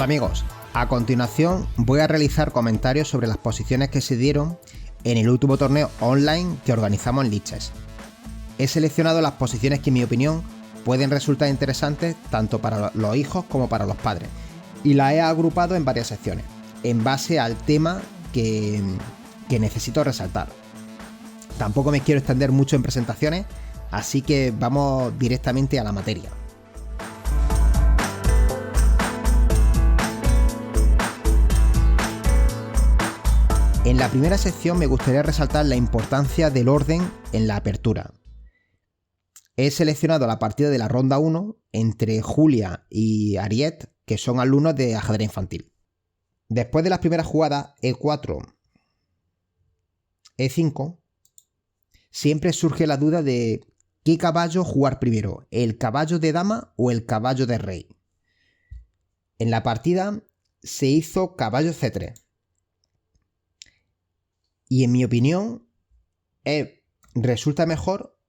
Hola amigos, a continuación voy a realizar comentarios sobre las posiciones que se dieron en el último torneo online que organizamos en Lichess. He seleccionado las posiciones que en mi opinión pueden resultar interesantes tanto para los hijos como para los padres y las he agrupado en varias secciones en base al tema que necesito resaltar. Tampoco me quiero extender mucho en presentaciones, así que vamos directamente a la materia. En la primera sección me gustaría resaltar la importancia del orden en la apertura. He seleccionado la partida de la ronda 1 entre Julia y Ariette, que son alumnos de ajedrez infantil. Después de las primeras jugadas E4, E5, siempre surge la duda de qué caballo jugar primero, el caballo de dama o el caballo de rey. En la partida se hizo caballo C3. Y en mi opinión, resulta mejor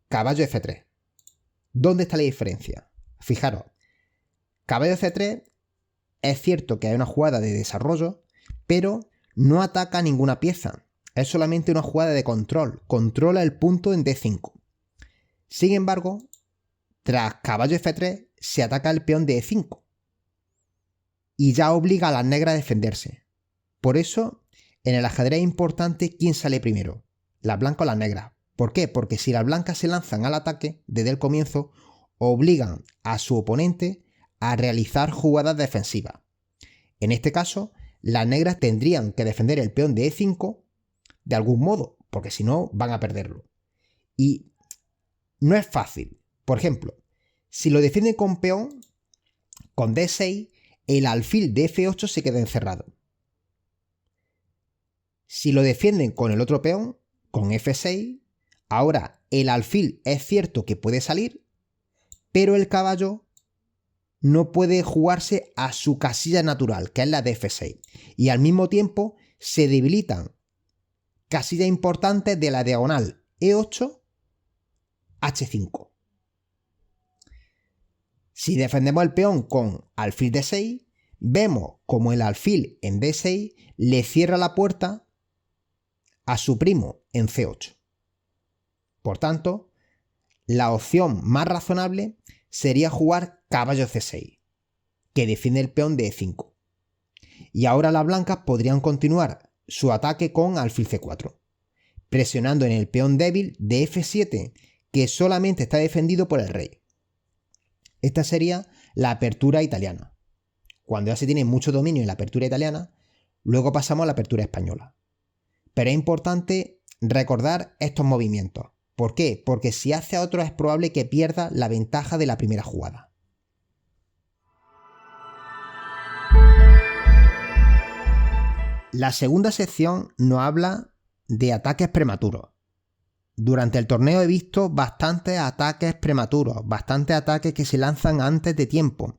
caballo F3. ¿Dónde está la diferencia? Fijaros, caballo C3 es cierto que hay una jugada de desarrollo, pero no ataca ninguna pieza. Es solamente una jugada de control. Controla el punto en D5. Sin embargo, tras caballo F3 se ataca el peón de E5. Y ya obliga a las negras a defenderse. Por eso, en el ajedrez es importante quién sale primero, las blancas o las negras. ¿Por qué? Porque si las blancas se lanzan al ataque desde el comienzo, obligan a su oponente a realizar jugadas defensivas. En este caso, las negras tendrían que defender el peón de E5 de algún modo, porque si no van a perderlo. Y no es fácil. Por ejemplo, si lo defienden con peón, con D6, el alfil de F8 se queda encerrado. Si lo defienden con el otro peón, con F6, ahora el alfil es cierto que puede salir, pero el caballo no puede jugarse a su casilla natural, que es la de F6. Y al mismo tiempo se debilitan casillas importantes de la diagonal E8, H5. Si defendemos el peón con alfil D6, vemos como el alfil en D6 le cierra la puerta a su primo en C8. Por tanto, la opción más razonable sería jugar caballo C6, que defiende el peón de E5. Y ahora las blancas podrían continuar su ataque con alfil C4, presionando en el peón débil de F7, que solamente está defendido por el rey. Esta sería la apertura italiana. Cuando ya se tiene mucho dominio en la apertura italiana, luego pasamos a la apertura española. Pero es importante recordar estos movimientos. ¿Por qué? Porque si hace a otro es probable que pierda la ventaja de la primera jugada. La segunda sección nos habla de ataques prematuros. Durante el torneo he visto bastantes ataques prematuros, bastantes ataques que se lanzan antes de tiempo.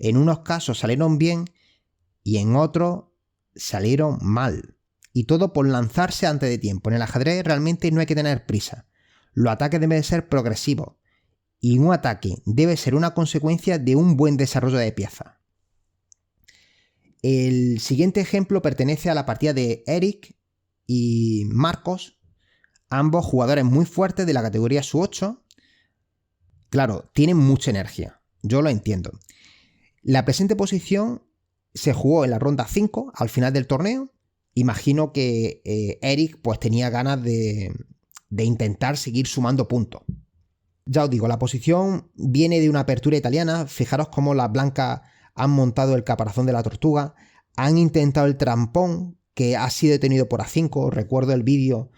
En unos casos salieron bien y en otros salieron mal. Y todo por lanzarse antes de tiempo. En el ajedrez realmente no hay que tener prisa. Los ataques deben ser progresivos. Y un ataque debe ser una consecuencia de un buen desarrollo de piezas. El siguiente ejemplo pertenece a la partida de Eric y Marcos, ambos jugadores muy fuertes de la categoría Su8. Claro, tienen mucha energía. Yo lo entiendo. La presente posición se jugó en la ronda 5 al final del torneo. Imagino que Eric pues tenía ganas de intentar seguir sumando puntos. Ya os digo, la posición viene de una apertura italiana. Fijaros cómo las blancas han montado el caparazón de la tortuga, han intentado el trampón que ha sido detenido por A5. Recuerdo el vídeo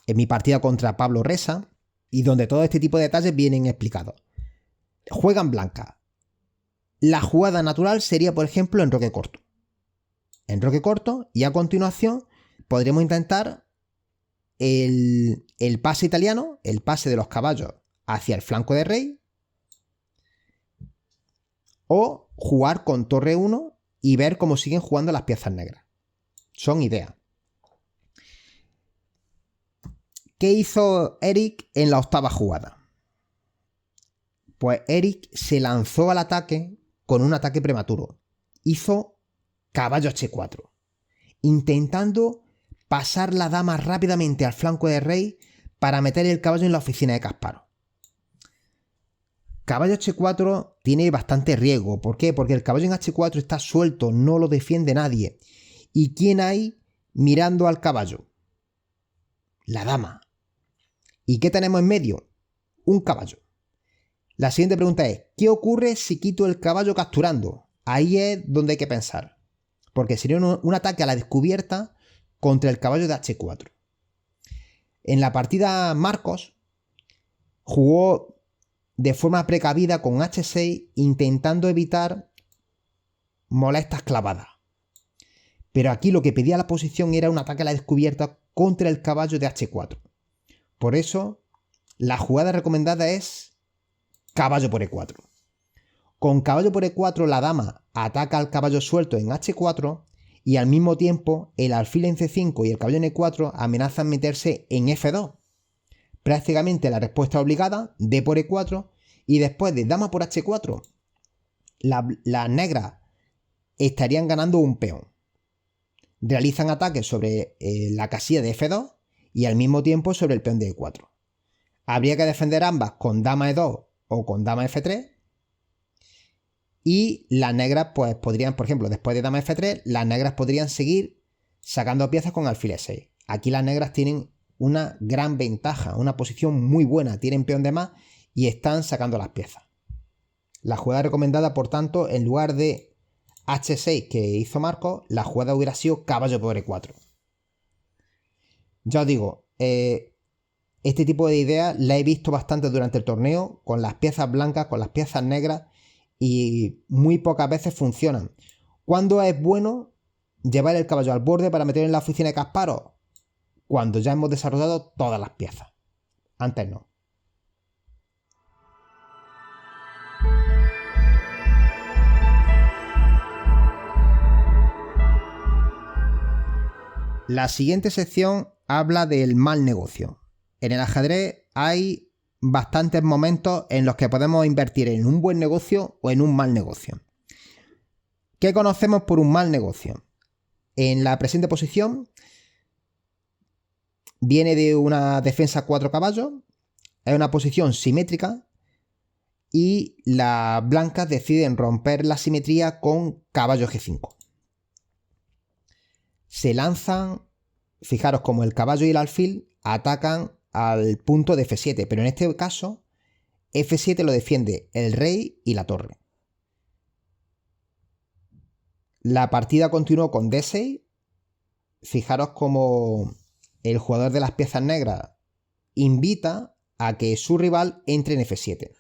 en mi partida contra Pablo Resa y donde todo este tipo de detalles vienen explicados. Juegan blancas. La jugada natural sería, por ejemplo, enroque corto. Enroque corto y a continuación podremos intentar el pase italiano, el pase de los caballos hacia el flanco de rey, o jugar con torre 1 y ver cómo siguen jugando las piezas negras. Son ideas. ¿Qué hizo Eric en la octava jugada? Pues Eric se lanzó al ataque con un ataque prematuro hizo caballo h4, intentando pasar la dama rápidamente al flanco del rey para meter el caballo en la oficina de Kasparov. Caballo h4 tiene bastante riesgo. ¿Por qué? Porque el caballo en h4 está suelto, no lo defiende nadie. ¿Y quién hay mirando al caballo? La dama. ¿Y qué tenemos en medio? Un caballo. La siguiente pregunta es, ¿qué ocurre si quito el caballo capturando? Ahí es donde hay que pensar. Porque sería un ataque a la descubierta contra el caballo de h4. En la partida Marcos jugó de forma precavida con h6 intentando evitar molestas clavadas. Pero aquí lo que pedía la posición era un ataque a la descubierta contra el caballo de h4. Por eso la jugada recomendada es caballo por e4. Con caballo por e4 la dama ataca al caballo suelto en h4 y al mismo tiempo el alfil en c5 y el caballo en e4 amenazan meterse en f2. Prácticamente la respuesta obligada, d por e4, y después de dama por h4, las negras estarían ganando un peón. Realizan ataques sobre la casilla de f2 y al mismo tiempo sobre el peón de e4. Habría que defender ambas con dama e2 o con dama f3. Y las negras pues podrían, por ejemplo, después de dama f3, las negras podrían seguir sacando piezas con alfil e6. Aquí las negras tienen una gran ventaja, una posición muy buena, tienen peón de más y están sacando las piezas. La jugada recomendada, por tanto, en lugar de h6 que hizo Marcos, la jugada hubiera sido caballo por e4. Ya os digo, este tipo de ideas la he visto bastante durante el torneo, con las piezas blancas, con las piezas negras, y muy pocas veces funcionan. ¿Cuándo es bueno llevar el caballo al borde para meterlo en la oficina de Kasparov? Cuando ya hemos desarrollado todas las piezas. Antes no. La siguiente sección habla del mal negocio. En el ajedrez hay bastantes momentos en los que podemos invertir en un buen negocio o en un mal negocio. ¿Qué conocemos por un mal negocio? En la presente posición viene de una defensa 4 caballos, es una posición simétrica y las blancas deciden romper la simetría con caballo g5. Se lanzan, fijaros como el caballo y el alfil atacan al punto de f7, pero en este caso f7 lo defiende el rey y la torre. La partida continuó con d6. Fijaros como el jugador de las piezas negras invita a que su rival entre en f7.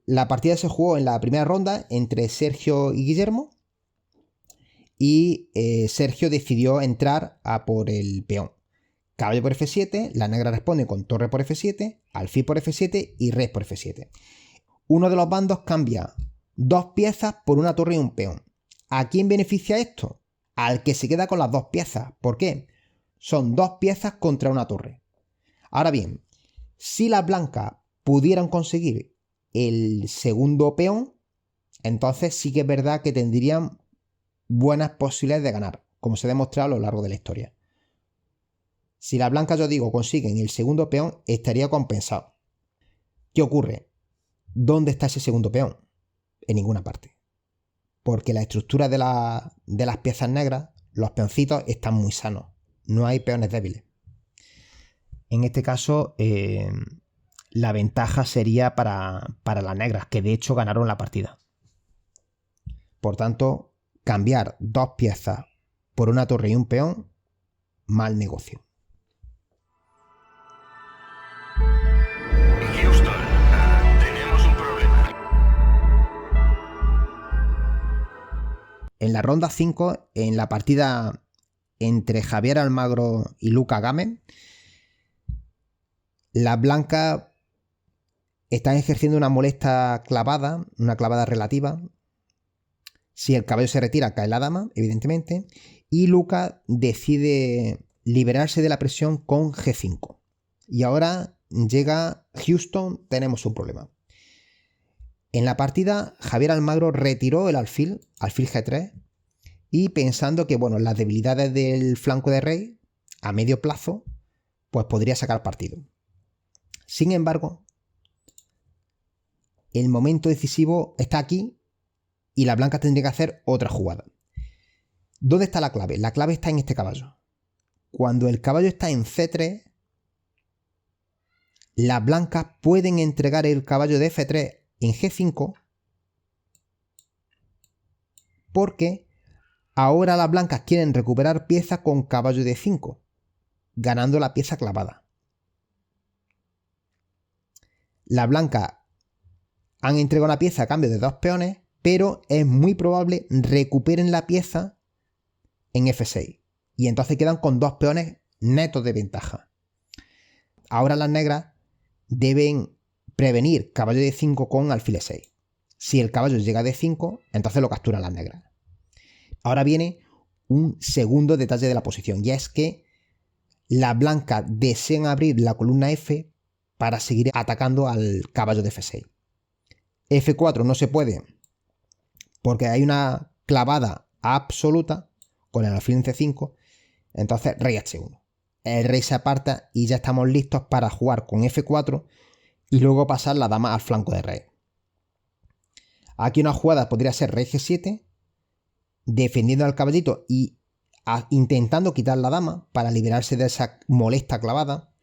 La partida se jugó en la primera ronda entre Sergio y Guillermo y Sergio decidió entrar a por el peón. Caballo por f7, la negra responde con torre por f7, alfil por f7 y rey por f7. Uno de los bandos cambia 2 piezas por una torre y un peón. ¿A quién beneficia esto? Al que se queda con las 2 piezas. ¿Por qué? Son 2 piezas contra una torre. Ahora bien, si las blancas pudieran conseguir el segundo peón, entonces sí que es verdad que tendrían buenas posibilidades de ganar, como se ha demostrado a lo largo de la historia. Si las blancas, yo digo, consiguen el segundo peón, estaría compensado. ¿Qué ocurre? ¿Dónde está ese segundo peón? En ninguna parte. Porque la estructura de las piezas negras, los peoncitos, están muy sanos. No hay peones débiles. En este caso, la ventaja sería para las negras, que de hecho ganaron la partida. Por tanto, cambiar 2 piezas por una torre y un peón, mal negocio. Houston, tenemos un problema. En la ronda 5, en la partida entre Javier Almagro y Luca Game, las blancas están ejerciendo una molesta clavada, una clavada relativa. Si el caballo se retira, cae la dama, evidentemente, y Luca decide liberarse de la presión con g5. Y ahora llega Houston, tenemos un problema. En la partida, Javier Almagro retiró el alfil G3, y pensando que, bueno, las debilidades del flanco de rey, a medio plazo, pues podría sacar partido. Sin embargo, el momento decisivo está aquí y la blanca tendría que hacer otra jugada. ¿Dónde está la clave? La clave está en este caballo. Cuando el caballo está en C3, las blancas pueden entregar el caballo de F3 en G5, porque ahora las blancas quieren recuperar pieza con caballo de 5, ganando la pieza clavada. Las blancas han entregado una pieza a cambio de 2 peones, pero es muy probable recuperen la pieza en F6. Y entonces quedan con 2 peones netos de ventaja. Ahora las negras deben prevenir caballo de 5 con alfil E6. Si el caballo llega a D5, entonces lo capturan las negras. Ahora viene un segundo detalle de la posición, y es que las blancas desean abrir la columna F para seguir atacando al caballo de F6. F4 no se puede porque hay una clavada absoluta con el alfil en C5, entonces rey H1. El rey se aparta y ya estamos listos para jugar con F4 y luego pasar la dama al flanco de rey. Aquí una jugada podría ser rey G7, defendiendo al caballito y intentando quitar la dama para liberarse de esa molesta clavada,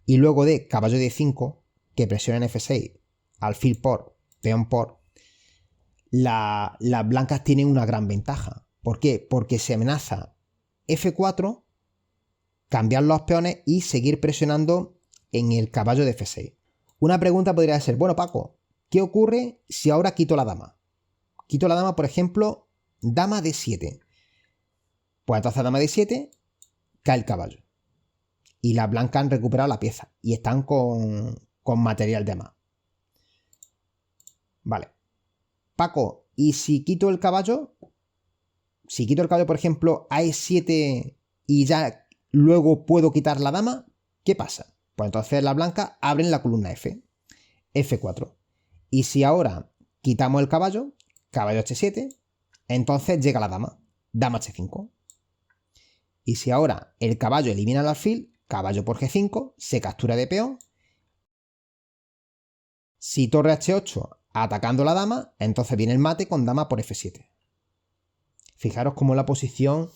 y luego de caballo D5, que presiona en F6, alfil por, peón por. Las blancas tienen una gran ventaja. ¿Por qué? Porque se amenaza F4, cambiar los peones y seguir presionando en el caballo de F6. Una pregunta podría ser, bueno, Paco, ¿qué ocurre si ahora quito la dama? Quito la dama, por ejemplo, dama D7. Pues entonces dama D7, cae el caballo. Y las blancas han recuperado la pieza y están con material de más. Vale. Paco, ¿y si quito el caballo? Si quito el caballo, por ejemplo, a E7 y ya luego puedo quitar la dama, ¿qué pasa? Pues entonces las blancas abren la columna F, F4. Y si ahora quitamos el caballo, caballo H7, entonces llega la dama, dama H5. Y si ahora el caballo elimina el alfil, caballo por G5, se captura de peón. Si torre H8 atacando la dama, entonces viene el mate con dama por F7. Fijaros cómo la posición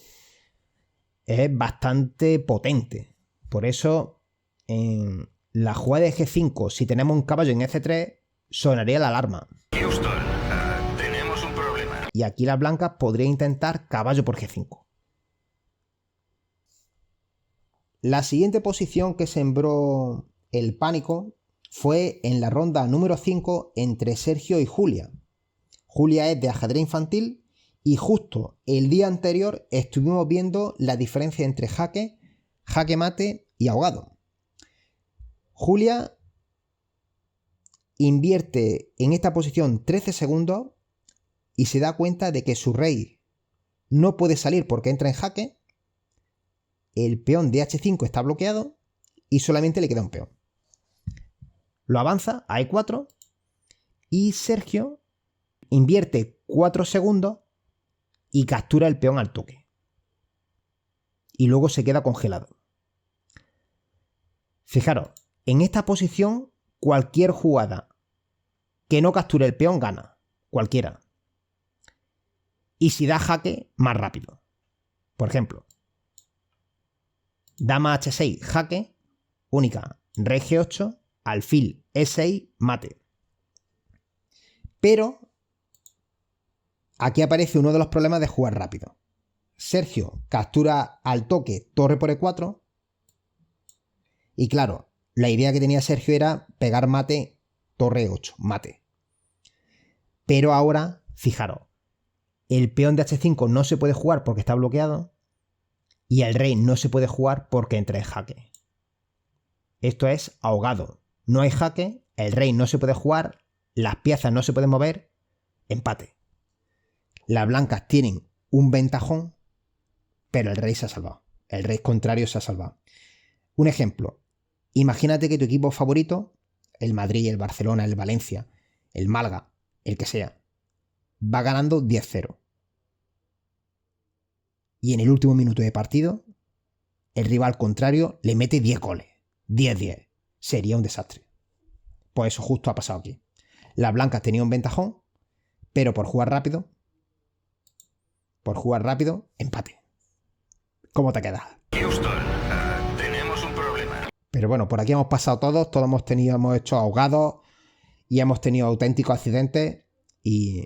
es bastante potente. Por eso, en la jugada de G5, si tenemos un caballo en F3, sonaría la alarma. Houston, tenemos un problema. Y aquí las blancas podrían intentar caballo por G5. La siguiente posición que sembró el pánico fue en la ronda número 5 entre Sergio y Julia. Julia es de ajedrez infantil y justo el día anterior estuvimos viendo la diferencia entre jaque, jaque mate y ahogado. Julia invierte en esta posición 13 segundos y se da cuenta de que su rey no puede salir porque entra en jaque, el peón de H5 está bloqueado y solamente le queda un peón. Lo avanza a E4 y Sergio invierte 4 segundos y captura el peón al toque. Y luego se queda congelado. Fijaros, en esta posición cualquier jugada que no capture el peón gana. Cualquiera. Y si da jaque, más rápido. Por ejemplo, dama H6, jaque, única, rey G8, alfil E6, mate. Pero aquí aparece uno de los problemas de jugar rápido. Sergio captura al toque torre por E4. Y claro, la idea que tenía Sergio era pegar mate, torre E8, mate. Pero ahora, fijaros, el peón de H5 no se puede jugar porque está bloqueado y el rey no se puede jugar porque entra en jaque. Esto es ahogado. No hay jaque, el rey no se puede jugar, las piezas no se pueden mover, empate. Las blancas tienen un ventajón, pero el rey se ha salvado. El rey contrario se ha salvado. Un ejemplo. Imagínate que tu equipo favorito, el Madrid, el Barcelona, el Valencia, el Málaga, el que sea, va ganando 10-0. Y en el último minuto de partido, el rival contrario le mete 10 goles. 10-10. Sería un desastre. Pues eso justo ha pasado aquí. Las blancas tenían un ventajón, pero por jugar rápido, empate. ¿Cómo te quedas? Houston, tenemos un problema. Pero bueno, por aquí hemos pasado todos hemos hecho ahogados y hemos tenido auténticos accidentes y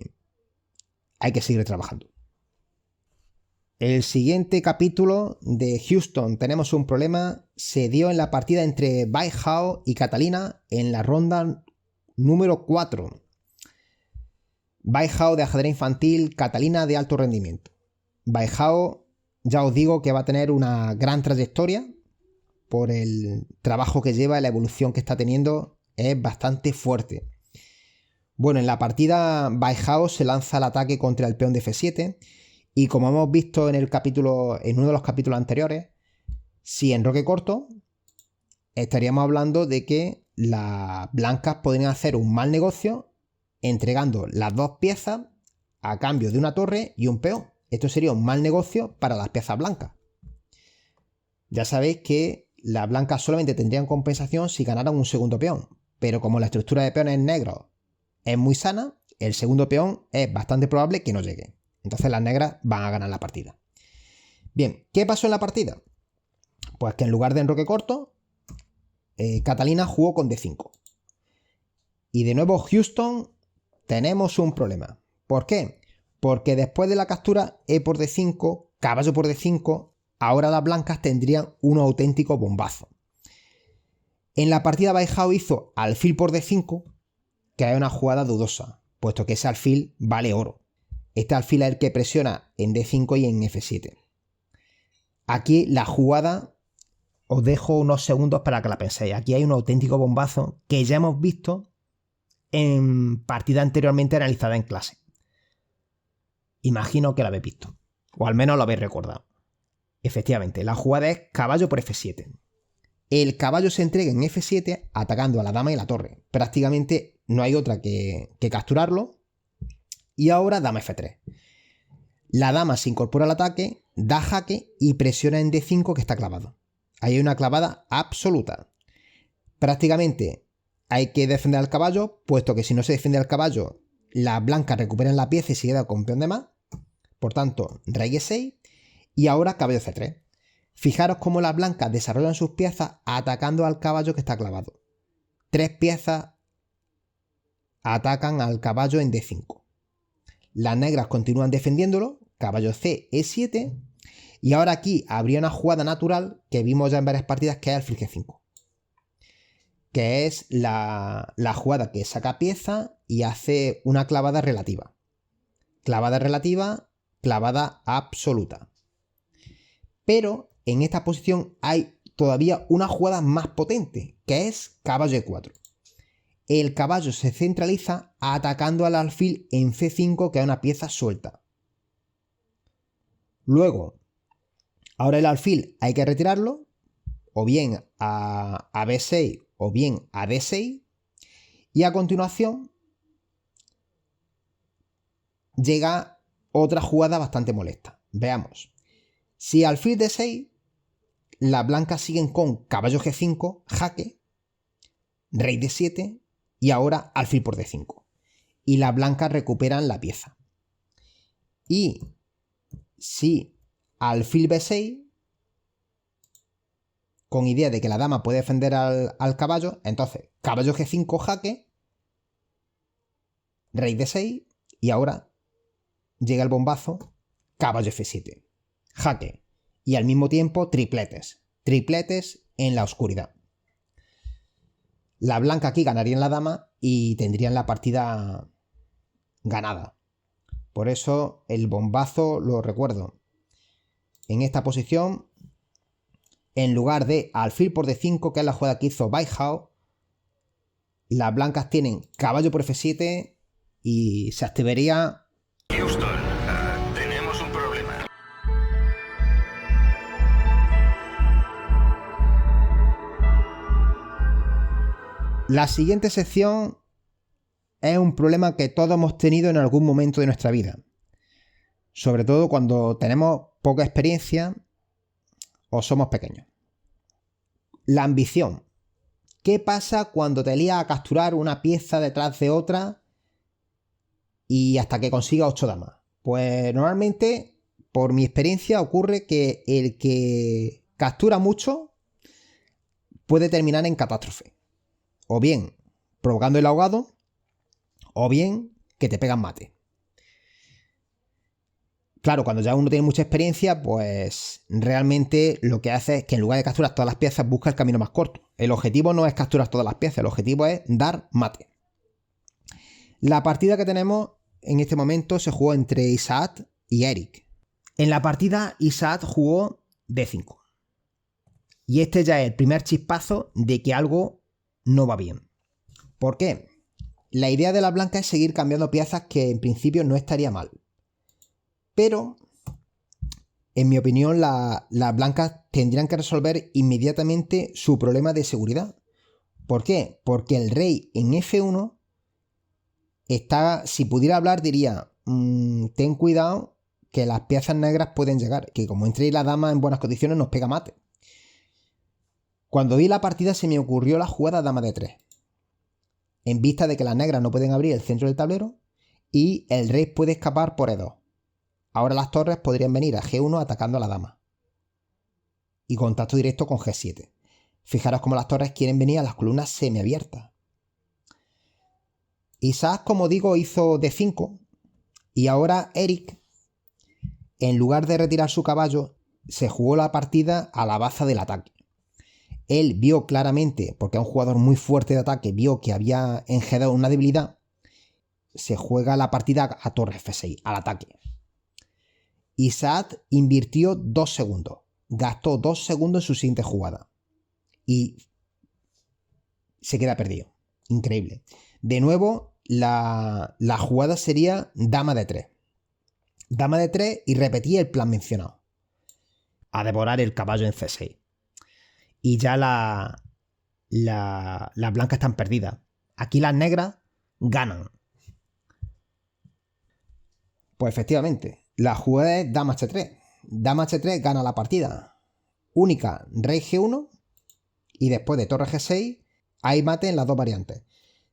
hay que seguir trabajando. El siguiente capítulo de Houston, tenemos un problema, se dio en la partida entre Baijao y Catalina en la ronda número 4. Baijao de ajedrez infantil, Catalina de alto rendimiento. Baijao, ya os digo que va a tener una gran trayectoria por el trabajo que lleva y la evolución que está teniendo, es bastante fuerte. Bueno, en la partida Baijao se lanza al ataque contra el peón de F7 y como hemos visto en uno de los capítulos anteriores, si en roque corto, estaríamos hablando de que las blancas podrían hacer un mal negocio entregando las dos piezas a cambio de una torre y un peón. Esto sería un mal negocio para las piezas blancas. Ya sabéis que las blancas solamente tendrían compensación si ganaran un segundo peón, pero como la estructura de peones negros es muy sana, el segundo peón es bastante probable que no llegue. Entonces las negras van a ganar la partida. Bien, ¿qué pasó en la partida? Pues que en lugar de enroque corto, Catalina jugó con D5. Y de nuevo Houston, tenemos un problema. ¿Por qué? Porque después de la captura E por D5, caballo por D5, ahora las blancas tendrían un auténtico bombazo. En la partida Baijao hizo alfil por D5, que es una jugada dudosa, puesto que ese alfil vale oro. Este alfil es el que presiona en D5 y en F7. Aquí la jugada, os dejo unos segundos para que la penséis. Aquí hay un auténtico bombazo que ya hemos visto en partida anteriormente analizada en clase. Imagino que la habéis visto, o al menos lo habéis recordado. Efectivamente, la jugada es caballo por F7. El caballo se entrega en F7 atacando a la dama y la torre. Prácticamente no hay otra que capturarlo. Y ahora dama F3. La dama se incorpora al ataque, da jaque y presiona en D5 que está clavado. Ahí hay una clavada absoluta. Prácticamente hay que defender al caballo, puesto que si no se defiende al caballo, las blancas recuperan la pieza y se queda con peón de más. Por tanto, rey E6 y ahora caballo C3. Fijaros cómo las blancas desarrollan sus piezas atacando al caballo que está clavado. 3 piezas atacan al caballo en D5. Las negras continúan defendiéndolo, caballo C, E7, y ahora aquí habría una jugada natural que vimos ya en varias partidas, que es alfil G5, que es la jugada que saca pieza y hace una clavada relativa. Clavada relativa, clavada absoluta. Pero en esta posición hay todavía una jugada más potente, que es caballo E4. El caballo se centraliza atacando al alfil en C5, que es una pieza suelta. Luego, ahora el alfil hay que retirarlo, o bien a B6 o bien a D6, y a continuación llega otra jugada bastante molesta. Veamos. Si alfil D6, las blancas siguen con caballo G5, jaque, rey D7 y ahora alfil por D5. Y las blancas recuperan la pieza. Y si alfil B6, con idea de que la dama puede defender al caballo, entonces caballo G5 jaque, rey D6 y ahora llega el bombazo, caballo F7, jaque y al mismo tiempo tripletes en la oscuridad. La blanca aquí ganaría en la dama y tendrían la partida ganada. Por eso el bombazo lo recuerdo. En esta posición, en lugar de alfil por D5, que es la jugada que hizo Baijao, las blancas tienen caballo por F7 y se activaría... Houston, tenemos un problema. La siguiente sección es un problema que todos hemos tenido en algún momento de nuestra vida. Sobre todo cuando tenemos poca experiencia o somos pequeños. La ambición. ¿Qué pasa cuando te lías a capturar una pieza detrás de otra y hasta que consigas 8 damas? Pues normalmente, por mi experiencia, ocurre que el que captura mucho puede terminar en catástrofe. O bien provocando el ahogado, o bien que te pegan mate. Claro, cuando ya uno tiene mucha experiencia, pues realmente lo que hace es que en lugar de capturar todas las piezas, busca el camino más corto. El objetivo no es capturar todas las piezas, el objetivo es dar mate. La partida que tenemos en este momento se jugó entre Isaac y Eric. En la partida, Isaac jugó D5. Y este ya es el primer chispazo de que algo no va bien. ¿Por qué? La idea de la blanca es seguir cambiando piezas, que en principio no estaría mal. Pero, en mi opinión, las blancas tendrían que resolver inmediatamente su problema de seguridad. ¿Por qué? Porque el rey en F1 está, si pudiera hablar, diría, ten cuidado que las piezas negras pueden llegar, que como entre la dama en buenas condiciones nos pega mate. Cuando vi la partida se me ocurrió la jugada dama de 3, en vista de que las negras no pueden abrir el centro del tablero y el rey puede escapar por E2. Ahora las torres podrían venir a G1 atacando a la dama. Y contacto directo con G7. Fijaros cómo las torres quieren venir a las columnas semiabiertas. Isaac, como digo, hizo D5. Y ahora Eric, en lugar de retirar su caballo, se jugó la partida a la baza del ataque. Él vio claramente, porque es un jugador muy fuerte de ataque, vio que había en G2 una debilidad. Se juega la partida a torre F6, al ataque. Isaac invirtió 2 segundos. Gastó 2 segundos en su siguiente jugada. Y se queda perdido. Increíble. De nuevo, la jugada sería dama de 3. Dama de 3 y repetía el plan mencionado. A devorar el caballo en C6. Y ya las blancas están perdidas. Aquí las negras ganan. Pues efectivamente. La jugada es dama H3. Dama H3 gana la partida. Única, rey G1. Y después de torre G6, hay mate en las dos variantes.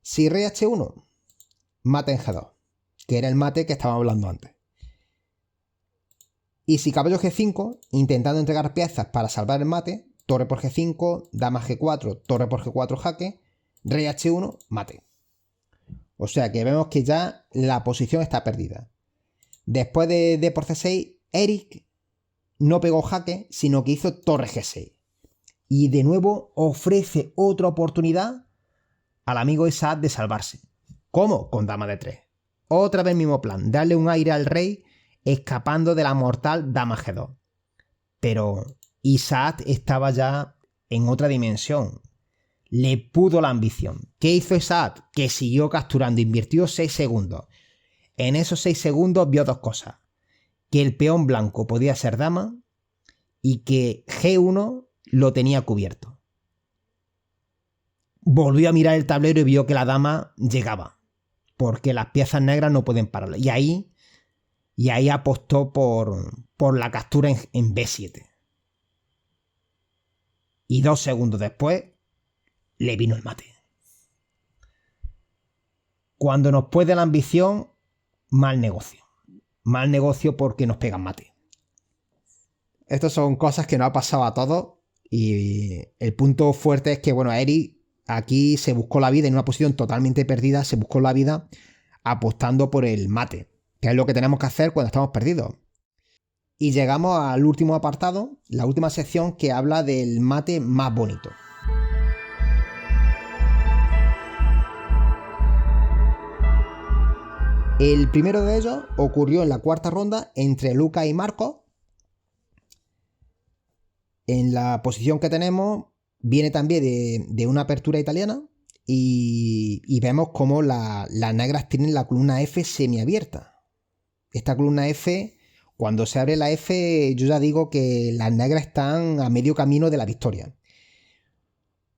Si rey H1, mate en G2. Que era el mate que estábamos hablando antes. Y si caballo G5, intentando entregar piezas para salvar el mate, torre por G5, dama G4, torre por G4 jaque, rey H1, mate. O sea que vemos que ya la posición está perdida. Después de D por C6, Eric no pegó jaque, sino que hizo torre G6. Y de nuevo ofrece otra oportunidad al amigo Isaac de salvarse. ¿Cómo? Con dama de 3. Otra vez el mismo plan, darle un aire al rey escapando de la mortal dama G2. Pero Isaac estaba ya en otra dimensión. Le pudo la ambición. ¿Qué hizo Isaac? Que siguió capturando, invirtió 6 segundos. En esos 6 segundos vio dos cosas. Que el peón blanco podía ser dama y que G1 lo tenía cubierto. Volvió a mirar el tablero y vio que la dama llegaba. Porque las piezas negras no pueden pararla. Y ahí apostó por la captura en B7. Y 2 segundos después le vino el mate. Cuando nos puede la ambición, mal negocio. Mal negocio porque nos pegan mate. Estas son cosas que nos ha pasado a todos. Y el punto fuerte es que, bueno, Eric aquí se buscó la vida en una posición totalmente perdida. Se buscó la vida apostando por el mate, que es lo que tenemos que hacer cuando estamos perdidos. Y llegamos al último apartado, la última sección, que habla del mate más bonito. El primero de ellos ocurrió en la cuarta ronda entre Luca y Marco. En la posición que tenemos viene también de una apertura italiana y vemos cómo las negras tienen la columna F semiabierta. Esta columna F, cuando se abre la F, yo ya digo que las negras están a medio camino de la victoria.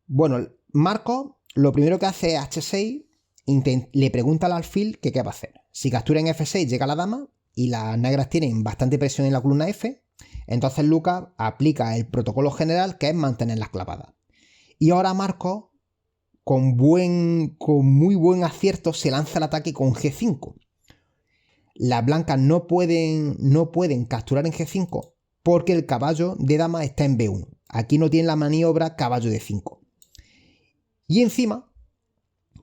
Bueno, Marco lo primero que hace es H6 le pregunta al alfil que qué va a hacer. Si captura en F6 llega la dama y las negras tienen bastante presión en la columna F, entonces Lucas aplica el protocolo general, que es mantenerlas clavadas. Y ahora Marcos, con muy buen acierto, se lanza el ataque con G5. Las blancas no pueden capturar en G5 porque el caballo de dama está en B1. Aquí no tienen la maniobra caballo de 5. Y encima,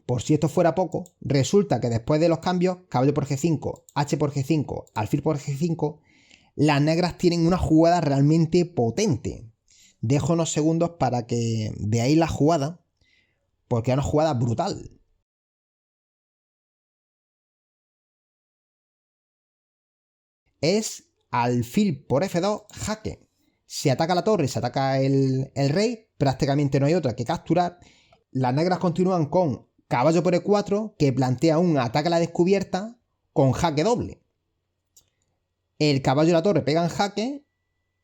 por si esto fuera poco, resulta que después de los cambios, caballo por G5, H por G5, alfil por G5, las negras tienen una jugada realmente potente. Dejo unos segundos para que veáis la jugada, porque es una jugada brutal. Es alfil por F2, jaque. Se ataca la torre, se ataca el rey, prácticamente no hay otra que capturar. Las negras continúan con caballo por E4, que plantea un ataque a la descubierta con jaque doble. El caballo y la torre pegan jaque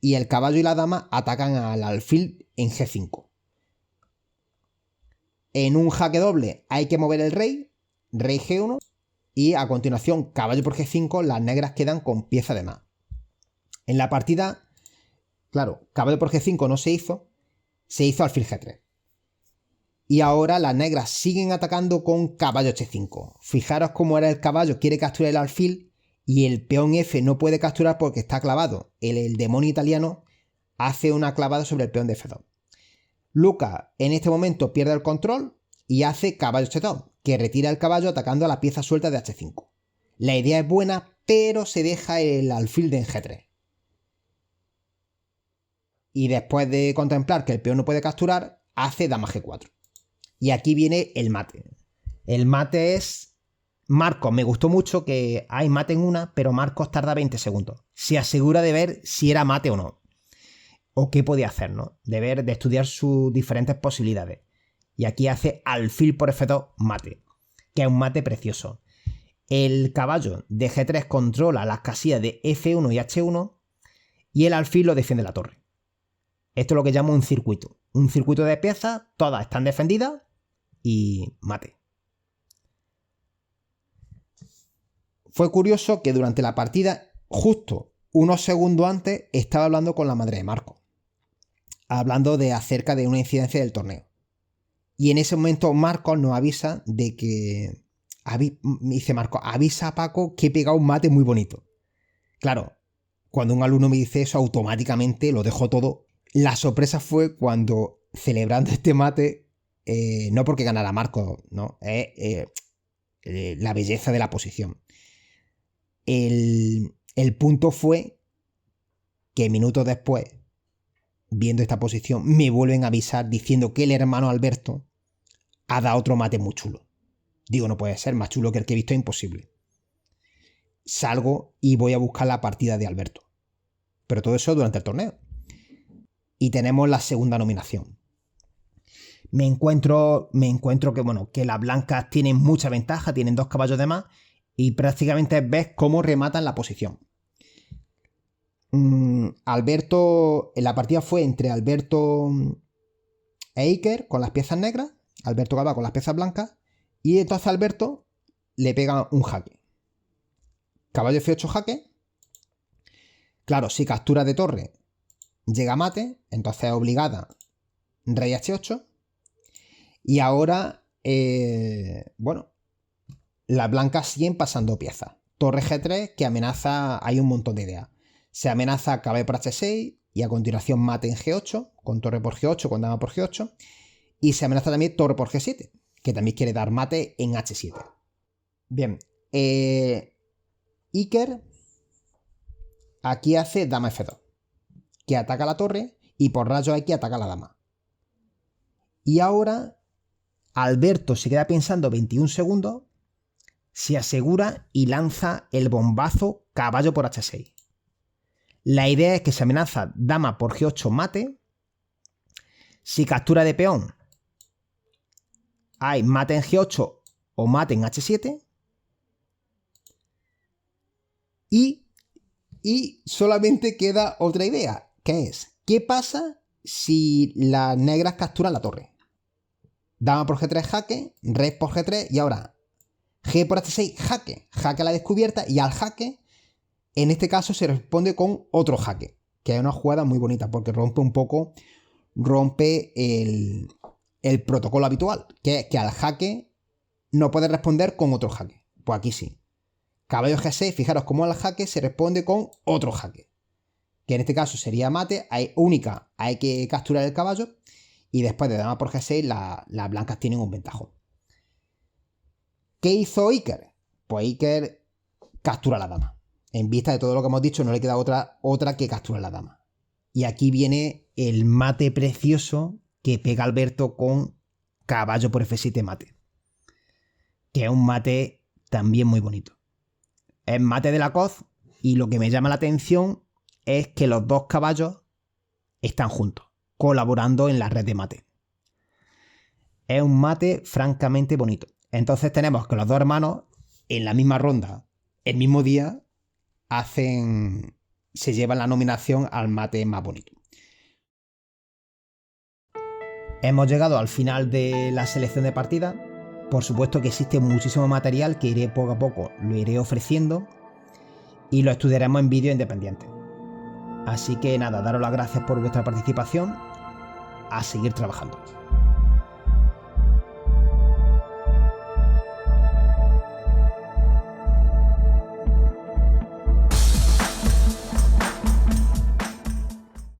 y el caballo y la dama atacan al alfil en G5. En un jaque doble hay que mover el rey G1, y a continuación caballo por G5, las negras quedan con pieza de más. En la partida, claro, caballo por G5 no se hizo alfil G3. Y ahora las negras siguen atacando con caballo H5. Fijaros cómo era el caballo, quiere capturar el alfil y el peón F no puede capturar porque está clavado. El demonio italiano hace una clavada sobre el peón de F2. Lucas en este momento pierde el control y hace caballo H2, que retira el caballo atacando a la pieza suelta de H5. La idea es buena, pero se deja el alfil de en G3. Y después de contemplar que el peón no puede capturar, hace dama G4. Y aquí viene el mate. El mate es... Marcos, me gustó mucho que hay mate en una, pero Marcos tarda 20 segundos. Se asegura de ver si era mate o no. O qué podía hacer, ¿no? De estudiar sus diferentes posibilidades. Y aquí hace alfil por F2 mate, que es un mate precioso. El caballo de G3 controla las casillas de F1 y H1 y el alfil lo defiende la torre. Esto es lo que llamo un circuito. Un circuito de piezas, todas están defendidas y mate. Fue curioso que durante la partida, justo unos segundos antes, estaba hablando con la madre de Marcos, hablando acerca de una incidencia del torneo. Y en ese momento Marcos nos avisa de que... dice Marcos, avisa a Paco que he pegado un mate muy bonito. Claro, cuando un alumno me dice eso, automáticamente lo dejo todo. La sorpresa fue cuando, celebrando este mate, no porque ganara Marcos, ¿no? La belleza de la posición. El punto fue que minutos después, viendo esta posición, me vuelven a avisar diciendo que el hermano Alberto ha dado otro mate muy chulo. Digo, no puede ser, más chulo que el que he visto es imposible. Salgo y voy a buscar la partida de Alberto. Pero todo eso durante el torneo. Y tenemos la segunda nominación. Me encuentro que, bueno, que las blancas tienen mucha ventaja, tienen 2 caballos de más y prácticamente ves cómo rematan la posición. Alberto, en la partida fue entre Alberto e Iker con las piezas negras, Alberto Gaba con las piezas blancas, y entonces Alberto le pega un jaque. Caballo F8 jaque. Claro, si captura de torre llega mate, entonces es obligada rey H8. Y ahora, bueno, las blancas siguen pasando piezas. Torre G3 que amenaza, hay un montón de ideas. Se amenaza caballo por H6 y a continuación mate en G8, con torre por G8, con dama por G8. Y se amenaza también torre por G7, que también quiere dar mate en H7. Bien, Iker aquí hace dama F2, que ataca la torre y por rayo X ataca la dama. Y ahora Alberto se queda pensando 21 segundos, se asegura y lanza el bombazo caballo por H6. La idea es que se amenaza dama por G8 mate. Si captura de peón, hay mate en G8 o mate en H7. Y solamente queda otra idea, que es, ¿qué pasa si las negras capturan la torre? Dama por G3 jaque, rey por G3 y ahora G por H6, jaque. Jaque a la descubierta y al jaque, en este caso, se responde con otro jaque, que es una jugada muy bonita porque rompe el protocolo habitual, que es que al jaque no puede responder con otro jaque. Pues aquí sí. Caballo G6, fijaros cómo al jaque se responde con otro jaque, que en este caso sería mate. Hay que capturar el caballo y después de dama por G6 las blancas tienen un ventajón. ¿Qué hizo Iker? Pues Iker captura la dama. En vista de todo lo que hemos dicho, no le queda otra que capturar la dama. Y aquí viene el mate precioso que pega Alberto con caballo por F7 mate, que es un mate también muy bonito. Es mate de la coz y lo que me llama la atención es que los dos caballos están juntos, colaborando en la red de mate. Es un mate francamente bonito. Entonces tenemos que los dos hermanos en la misma ronda, el mismo día, se llevan la nominación al mate más bonito. Hemos llegado al final de la selección de partida. Por supuesto que existe muchísimo material que iré poco a poco, lo iré ofreciendo y lo estudiaremos en vídeo independiente. Así que nada, daros las gracias por vuestra participación, a seguir trabajando.